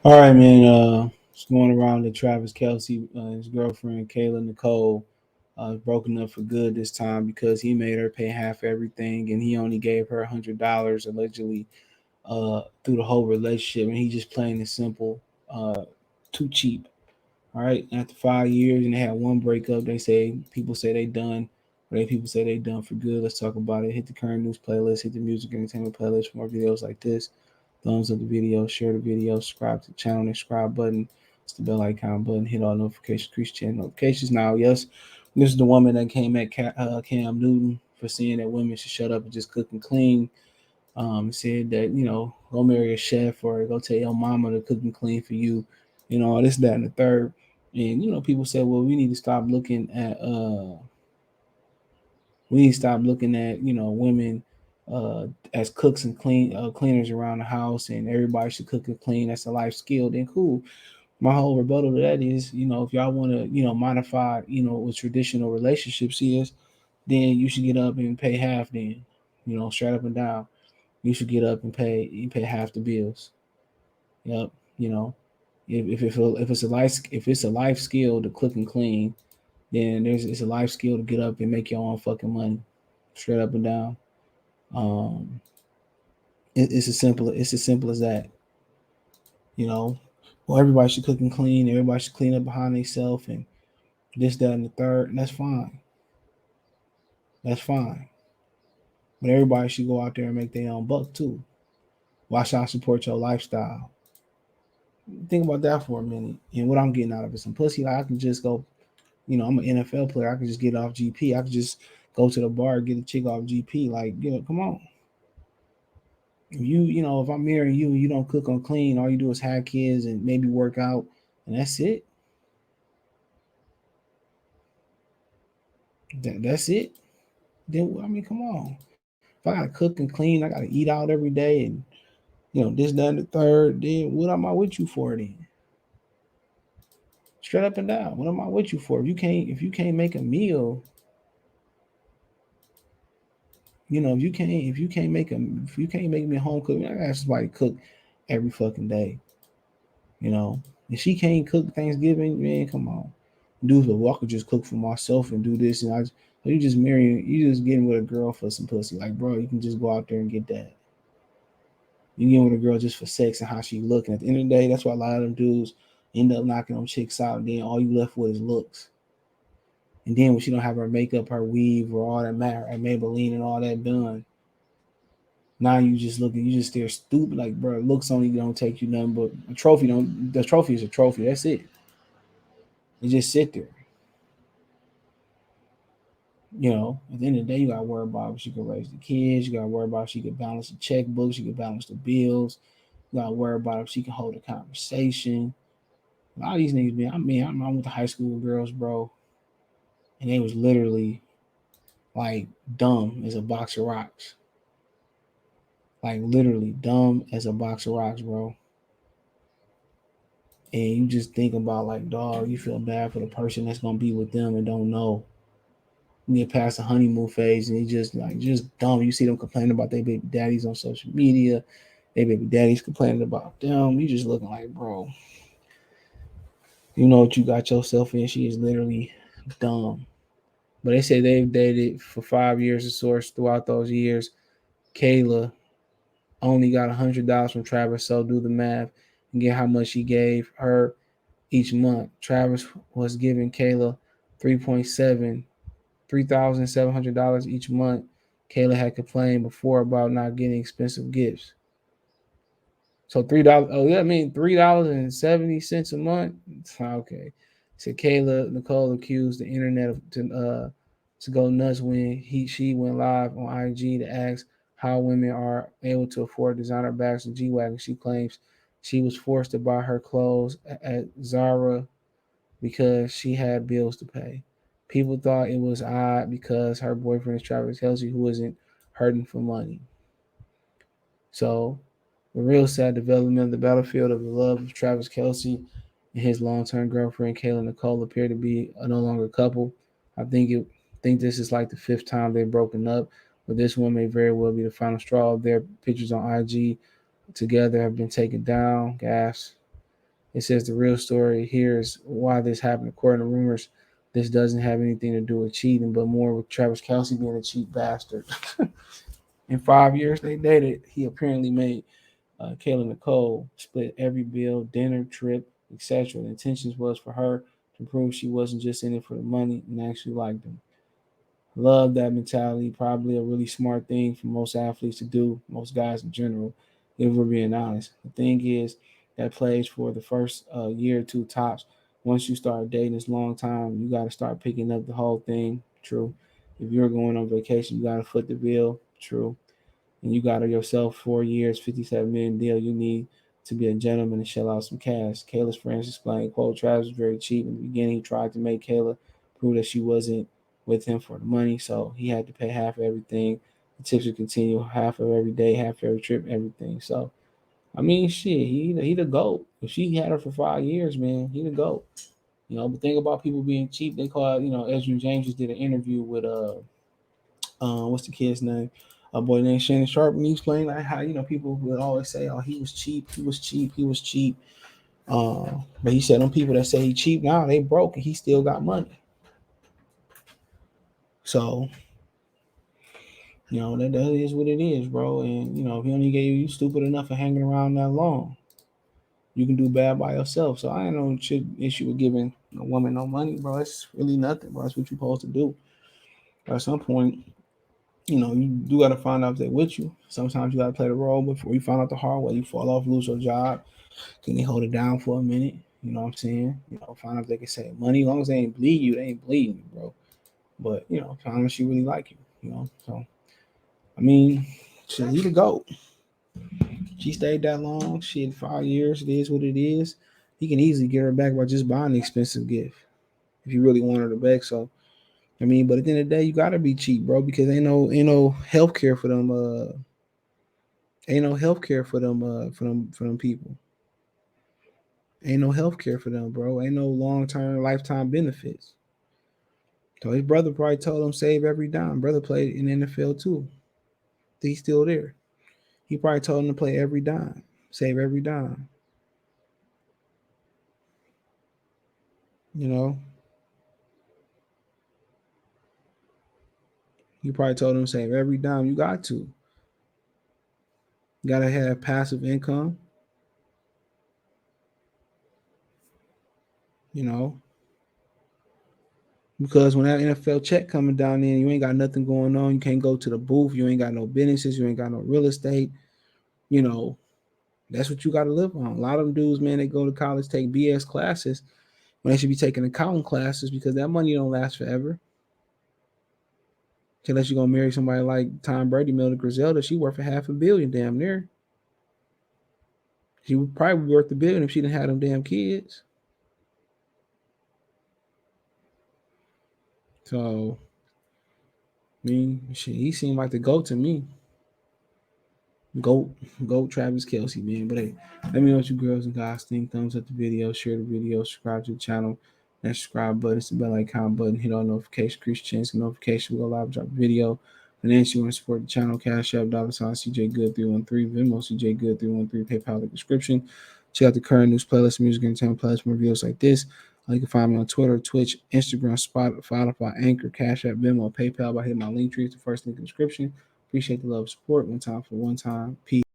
All right, man. It's going around that Travis Kelce, his girlfriend Kayla Nicole, broken up for good this time because he made her pay half everything, and he only gave her $100 allegedly through the whole relationship, and he just plain and simple, too cheap. All right. After 5 years, and they had one breakup, people say they done, or people say they done for good. Let's talk about it. Hit the current news playlist, hit the music entertainment playlist for more videos like this. Thumbs up the video, share the video, subscribe to the channel, and subscribe button. It's the bell icon button. Hit all notifications, increase channel notifications. Now, yes, this is the woman that came at Cam Newton for saying that women should shut up and just cook and clean. Said that go marry a chef or go tell your mama to cook and clean for you, this, that, and the third. And people say, well, we need to stop looking at women as cooks and cleaners around the house, and everybody should cook and clean. That's a life skill. Then cool. My whole rebuttal to that is, if y'all want to, modify, what traditional relationships is, then you should get up and pay half. Then, straight up and down, you should get up and pay half the bills. Yep. You know, if it's a life skill to cook and clean, then it's a life skill to get up and make your own fucking money, straight up and down. Um, it's as simple as that. You know, well, everybody should cook and clean. Everybody should clean up behind themselves and this, that, and the third. And that's fine. That's fine. But everybody should go out there and make their own buck too. Why should I support your lifestyle? Think about that for a minute. And what I'm getting out of it, some pussy. Like I can just go. I'm an NFL player. I can just get off GP. I can just go to the bar, get a chick off GP. Like, come on. If I'm marrying you and you don't cook or clean, all you do is have kids and maybe work out, and that's it. That's it. Then I mean, come on. If I gotta cook and clean, I gotta eat out every day, and this, that, and the third. Then what am I with you for? Then straight up and down, what am I with you for? If you can't make a meal, if you can't make me a home cook, I gotta have somebody cook every fucking day. You know, if she can't cook Thanksgiving, man, come on. Dudes, but well, I could just cook for myself and do this, and you just getting with a girl for some pussy. Like, bro, you can just go out there and get that. You get with a girl just for sex and how she looking. At the end of the day, that's why a lot of them dudes end up knocking them chicks out, and then all you left with is looks. And then when she don't have her makeup, her weave, or all that matter, her Maybelline and all that done, now you just stare stupid. Like, bro, looks only don't take you nothing but a trophy. Don't the trophy is a trophy. That's it. You just sit there. At the end of the day, you gotta worry about if she can raise the kids. You gotta worry about if she can balance the checkbooks. She can balance the bills. You gotta worry about if she can hold a conversation. A lot of these niggas, man. I went to high school with girls, bro, and they was literally like dumb as a box of rocks. Like literally dumb as a box of rocks, bro. And you just think about like, dog, you feel bad for the person that's gonna be with them and don't know. You get past the honeymoon phase and you just dumb. You see them complaining about their baby daddies on social media. Their baby daddies complaining about them. You just looking like, bro, you know what you got yourself in. She is literally dumb. But they say they've dated for 5 years. The source throughout those years, Kayla only got $100 from Travis. So do the math and get how much he gave her each month. Travis was giving Kayla 3.7 $3,700 each month. Kayla had complained before about not getting expensive gifts. So $3. Oh yeah, I mean $3.70 a month. Okay. So Kayla Nicole accused the internet to go nuts when she went live on IG to ask how women are able to afford designer bags and G wagon. She claims she was forced to buy her clothes at Zara because she had bills to pay. People thought it was odd because her boyfriend is Travis Kelce, who isn't hurting for money. So, the real sad development of the battlefield of the love of Travis Kelce and his long-term girlfriend Kayla Nicole appear to be no longer a couple. I think this is like the fifth time they've broken up, but this one may very well be the final straw. Their pictures on IG together have been taken down. Gas. It says the real story here is why this happened. According to rumors, this doesn't have anything to do with cheating, but more with Travis Kelce being a cheap bastard. In 5 years they dated, he apparently made Kayla Nicole split every bill, dinner, trip, etc. The intentions was for her to prove she wasn't just in it for the money and actually liked him. Love that mentality. Probably a really smart thing for most athletes to do, most guys in general, if we're being honest. The thing is, that plays for the first year or two tops. Once you start dating this long time, you got to start picking up the whole thing. True. If you're going on vacation, you got to foot the bill. True. And you got yourself 4 years, 57 million deal. You need to be a gentleman and shell out some cash. Kayla's friends explained, quote, Travis was very cheap. In the beginning, he tried to make Kayla prove that she wasn't with him for the money, so he had to pay half of everything. The tips would continue half of every day, half every trip, everything. So, I mean, shit, he the GOAT. If she had her for 5 years, man, he the GOAT. But think about people being cheap. They call it, Ezra James just did an interview with what's the kid's name? A boy named Shannon Sharp, and he's playing like how people would always say, "Oh, he was cheap, he was cheap, he was cheap." But he said, "Them people that say he cheap now, they broke, and he still got money." So that is what it is, bro. And if he only gave you stupid enough for hanging around that long, you can do bad by yourself. So I ain't no issue with giving a woman no money, bro. It's really nothing, bro. That's what you're supposed to do. But at some point, you do got to find out if they're with you. Sometimes you got to play the role before you find out the hard way. You fall off, lose your job. Can they hold it down for a minute? You know what I'm saying? Find out if they can save money. As long as they ain't bleed you, they ain't bleeding you, bro. But find out if she really like you. So I mean, shit, he the goat. She stayed that long. Shit, 5 years. It is what it is. He can easily get her back by just buying an expensive gift if you really want her to back. So I mean, but at the end of the day, you gotta be cheap, bro, because ain't no health care for them. Ain't no health care for them. For them people. Ain't no health care for them, bro. Ain't no long term lifetime benefits. So his brother probably told him save every dime. Brother played in the NFL too. He's still there. He probably told him to play every dime, save every dime. You know, he probably told him save every dime. You got to. You gotta have passive income. You know, because when that NFL check coming down in, you ain't got nothing going on. You can't go to the booth. You ain't got no businesses. You ain't got no real estate. You know, that's what you got to live on. A lot of them dudes, man, they go to college, take BS classes when they should be taking accounting classes because that money don't last forever. Unless you're gonna marry somebody like Tom Brady, Milda Griselda, she worth a $500 million damn near. She would probably be worth $1 billion if she didn't have them damn kids. So, I mean, shit, he seemed like the GOAT to me. Goat, goat Travis Kelce, man. But hey, let me know what you girls and guys think. Thumbs up the video, share the video, subscribe to the channel. That subscribe button, it's the bell icon button. Hit on notification, increase chance of notification. We'll go live, drop a video. Financially, you want to support the channel, Cash App, $sign CJ Good 313, Venmo CJ Good 313, PayPal in the description. Check out the current news playlist, music entertainment playlist, more videos like this. You can find me on Twitter, Twitch, Instagram, Spotify, Anchor, Cash App, Venmo, PayPal by hitting my link tree. It's the first link in the description. Appreciate the love and support. One time for one time. Peace.